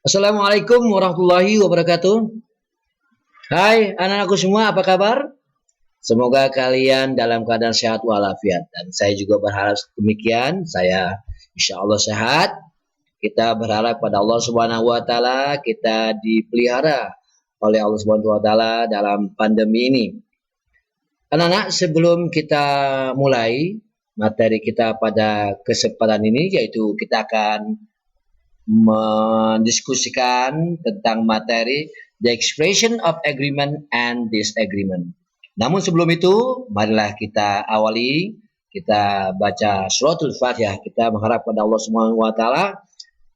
Assalamualaikum warahmatullahi wabarakatuh. Hai anak-anakku semua, apa kabar? Semoga kalian dalam keadaan sehat walafiat. Dan saya juga berharap demikian. Saya insya Allah sehat. Kita berharap pada Allah Subhanahu wa Ta'ala kita dipelihara oleh Allah Subhanahu wa Ta'ala dalam pandemi ini. Anak-anak, sebelum kita mulai materi kita pada kesempatan ini, yaitu kita akan mendiskusikan tentang materi the expression of agreement and disagreement. Namun sebelum itu, marilah kita awali, kita baca suratul Fatihah. Kita mengharap pada Allah Subhanahu wa Ta'ala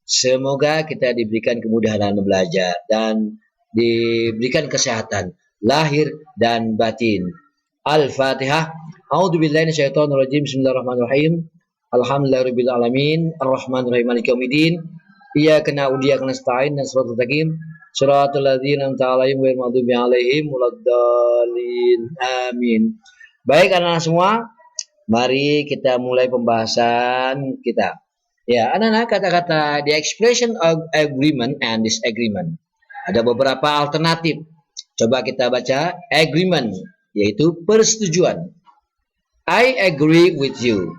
semoga kita diberikan kemudahan dalam belajar dan diberikan kesehatan lahir dan batin. Al-Fatihah. A'udzubillahi minasyaitonirrajim. Bismillahirrahmanirrahim. Alhamdulillahirabbil alamin. Arrahmanirrahim. Maliki yaumiddin. Iyyaka na'budu wa iyyaka nasta'in. Shiratal mustaqim. Shiratal ladzina an'amta 'alaihim ghairil maghdubi 'alaihim waladdallin. Amin. Baik anak-anak semua, mari kita mulai pembahasan kita. Ya, anak-anak, kata-kata the expression of agreement and disagreement. Ada beberapa alternatif. Coba kita baca agreement, yaitu persetujuan. I agree with you.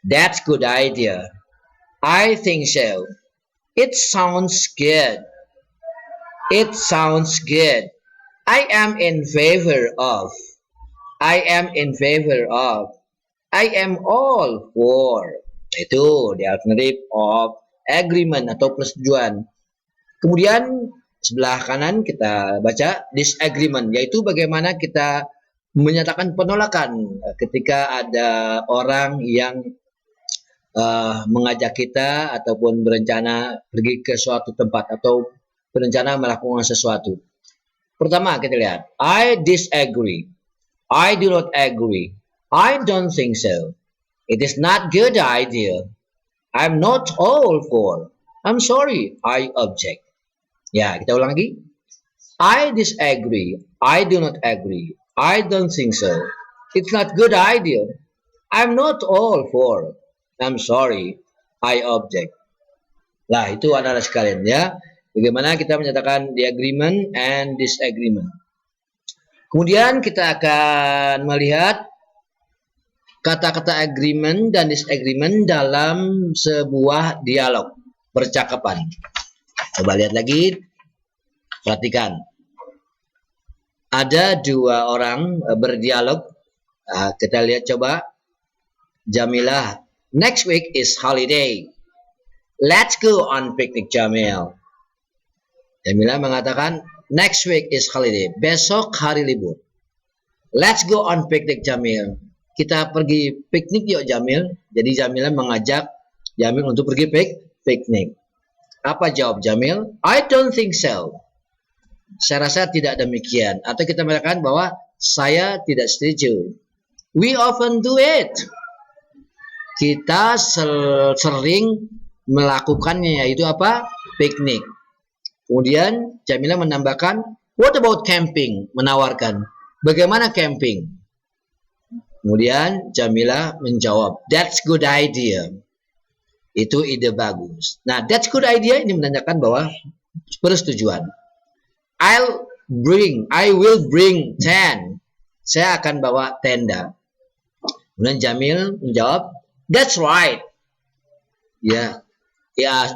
That's good idea. I think so. It sounds good. It sounds good. I am in favor of. I am in favor of. I am all for. Itu di alternatif of agreement atau persetujuan. Kemudian sebelah kanan kita baca disagreement, yaitu bagaimana kita menyatakan penolakan ketika ada orang yang mengajak kita ataupun berencana pergi ke suatu tempat atau berencana melakukan sesuatu. Pertama kita lihat, I disagree. I do not agree. I don't think so. It is not good idea. I'm not all for. I'm sorry. I object. Ya, kita ulang lagi. I disagree. I do not agree. I don't think so. It's not good idea. I'm not all for. I'm sorry. I object. Lah, itu anak-anak sekalian ya. Bagaimana kita menyatakan the agreement and disagreement. Kemudian kita akan melihat kata-kata agreement dan disagreement dalam sebuah dialog, percakapan. Coba lihat lagi, perhatikan. Ada dua orang berdialog. Kita lihat coba. Jamilah, next week is holiday. Let's go on picnic, Jamil. Jamilah mengatakan, next week is holiday. Besok hari libur. Let's go on picnic, Jamil. Kita pergi piknik yuk, Jamil. Jadi Jamilah mengajak Jamil untuk pergi piknik. Apa jawab Jamil? I don't think so. Saya rasa tidak demikian. Atau kita mengatakan bahwa saya tidak setuju. We often do it. Kita sering melakukannya, yaitu apa? Piknik. Kemudian Jamilah menambahkan, what about camping? Menawarkan, bagaimana camping? Kemudian Jamilah menjawab, that's good idea. Itu ide bagus. Nah, that's good idea ini menandakan bahwa persetujuan. I will bring tent. Saya akan bawa tenda. Kemudian Jamil menjawab, that's right. Ya,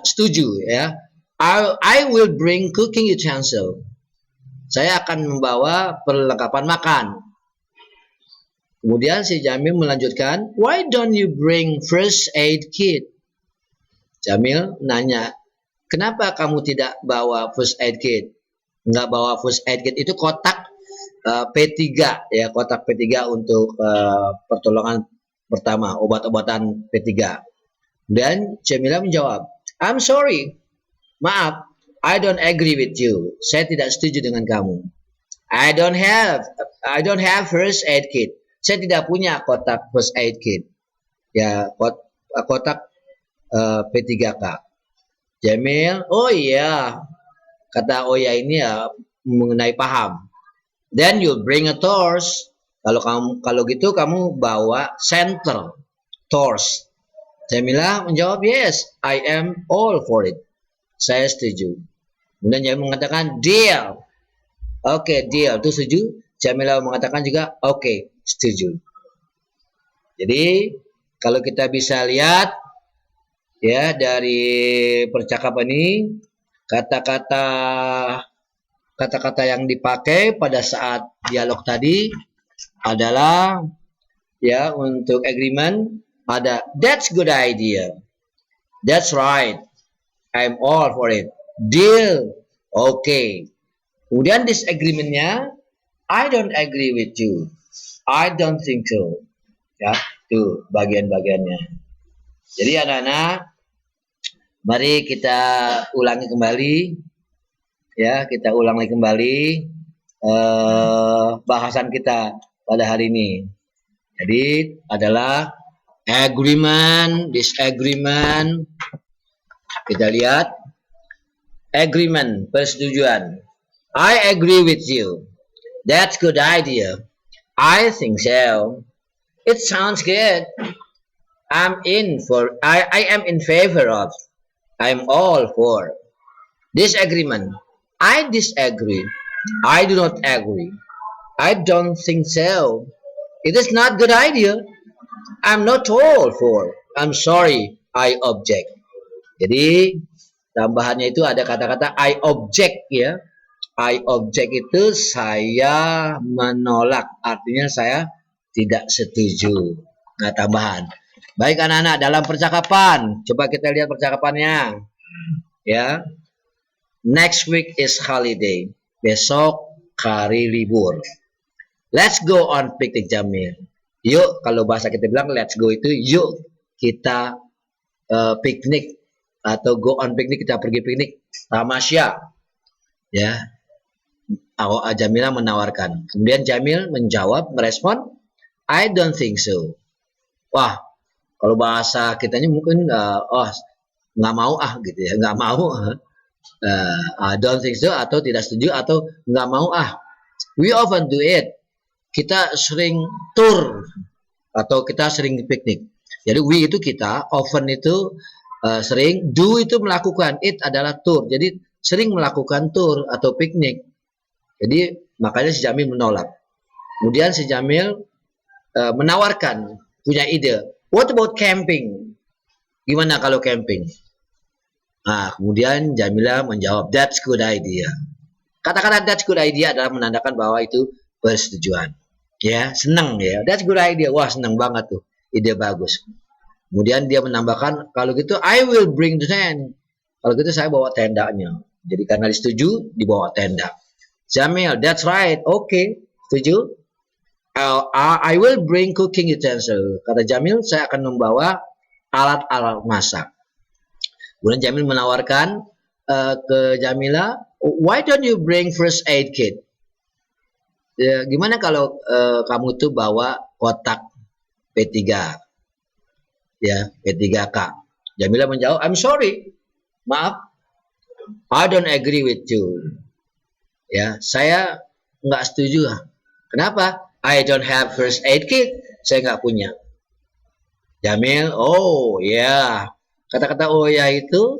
setuju ya. I will bring cooking utensil. Saya akan membawa perlengkapan makan. Kemudian si Jamil melanjutkan, why don't you bring first aid kit? Jamil nanya, kenapa kamu tidak bawa first aid kit? Nggak bawa first aid kit, itu kotak P3 ya, kotak P3 untuk pertolongan pertama, obat-obatan P3. Dan Jamilah menjawab, I'm sorry. Maaf, I don't agree with you. Saya tidak setuju dengan kamu. I don't have first aid kit. Saya tidak punya kotak first aid kit. Ya, kotak P3K. Jamil, oh iya. Kata oh ya ini ya mengenai paham. Then you bring a torch. Kalau gitu kamu bawa senter, torch. Jamilah menjawab, yes, I am all for it. Saya setuju. Kemudian Jamil mengatakan deal. Oke, deal. Itu setuju. Jamila mengatakan juga oke, setuju. Jadi kalau kita bisa lihat ya dari percakapan ini, kata-kata yang dipakai pada saat dialog tadi adalah ya untuk agreement ada that's good idea, that's right, I'm all for it, deal, okay. Kemudian disagreementnya I don't agree with you, I don't think so. Ya, itu bagian-bagiannya. Jadi anak-anak, mari kita ulangi kembali ya, kita ulangi kembali bahasan kita pada hari ini. Jadi adalah agreement, disagreement. Kita lihat agreement, persetujuan. I agree with you. That's good idea. I think so. It sounds good. I am in favor of. I'm all for. Disagreement. I disagree. I do not agree. I don't think so. It is not good idea. I'm not all for. I'm sorry. I object. Jadi tambahannya itu ada kata-kata I object ya. I object itu saya menolak. Artinya saya tidak setuju. Nah, tambahan. Baik anak-anak, dalam percakapan, coba kita lihat percakapannya. Ya. Next week is holiday. Besok hari libur. Let's go on picnic Jamil. Yuk, kalau bahasa kita bilang let's go itu yuk kita piknik atau go on piknik, kita pergi piknik tamasya. Ya. Jamila menawarkan. Kemudian Jamil menjawab, merespon, I don't think so. Wah, kalau bahasa kitanya mungkin nggak mau gitu ya, nggak mau. I don't think so atau tidak setuju atau nggak mau We often do it. Kita sering tour atau kita sering piknik. Jadi we itu kita, often itu sering, do itu melakukan, it adalah tour. Jadi sering melakukan tour atau piknik. Jadi makanya si Jamil menolak. Kemudian si Jamil menawarkan, punya ide. What about camping? Gimana kalau camping? Nah, kemudian Jamila menjawab, that's good idea. Kata-kata that's good idea adalah menandakan bahwa itu persetujuan. Ya, senang ya. That's good idea. Wah, senang banget tuh. Ide bagus. Kemudian dia menambahkan, kalau gitu I will bring the tent. Kalau gitu saya bawa tendanya. Jadi karena disetujui, dibawa tenda. Jamil, that's right. Okay, setuju? I will bring cooking utensil. Kata Jamil, saya akan membawa alat-alat masak. Kemudian Jamil menawarkan ke Jamila, why don't you bring first aid kit? Ya, gimana kalau kamu tuh bawa kotak P3, ya P3K? Jamila menjawab, I'm sorry, maaf, I don't agree with you. Ya, saya nggak setuju. Kenapa? I don't have first aid kit. Saya nggak punya. Jamil, oh ya. Yeah. Kata-kata oh ya itu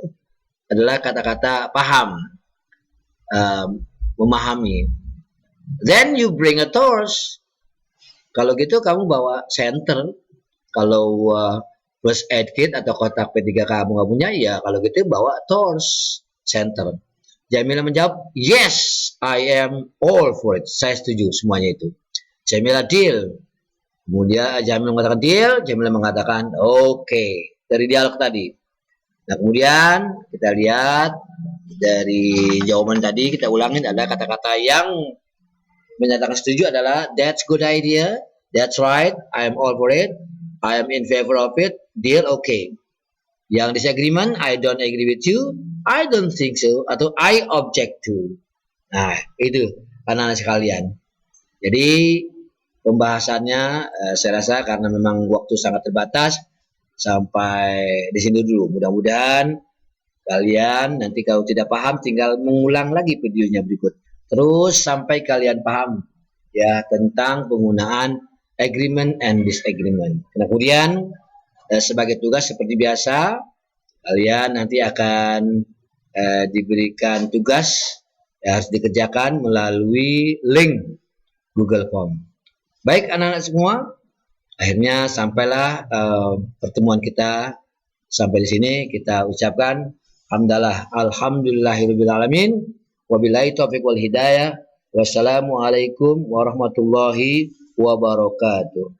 adalah kata-kata paham, memahami. Then you bring a torch. Kalau gitu kamu bawa senter. Kalau first aid kit atau kotak P3 kamu nggak punya, ya kalau gitu bawa torch, senter. Jamila menjawab, yes, I am all for it. Saya setuju semuanya itu. Jamila deal. Kemudian Jamila mengatakan deal, Jamila mengatakan okay. Dari dialog tadi. Nah, kemudian kita lihat dari jawaban tadi, kita ulangin adalah kata-kata yang menyatakan setuju adalah that's good idea, that's right, I am all for it, I am in favor of it, deal okay. Yang disagreement, I don't agree with you, I don't think so, atau I object to. Nah, itu anak-anak sekalian. Jadi pembahasannya saya rasa karena memang waktu sangat terbatas, sampai di sini dulu. Mudah-mudahan kalian nanti kalau tidak paham tinggal mengulang lagi videonya berikut. Terus sampai kalian paham ya tentang penggunaan agreement and disagreement. Kemudian sebagai tugas seperti biasa, kalian nanti akan diberikan tugas harus dikerjakan melalui link Google Form. Baik anak-anak semua, akhirnya sampailah pertemuan kita sampai di sini. Kita ucapkan alhamdulillahirabbil alamin, wabillahi taufiq wal hidayah. Wassalamualaikum warahmatullahi wabarakatuh.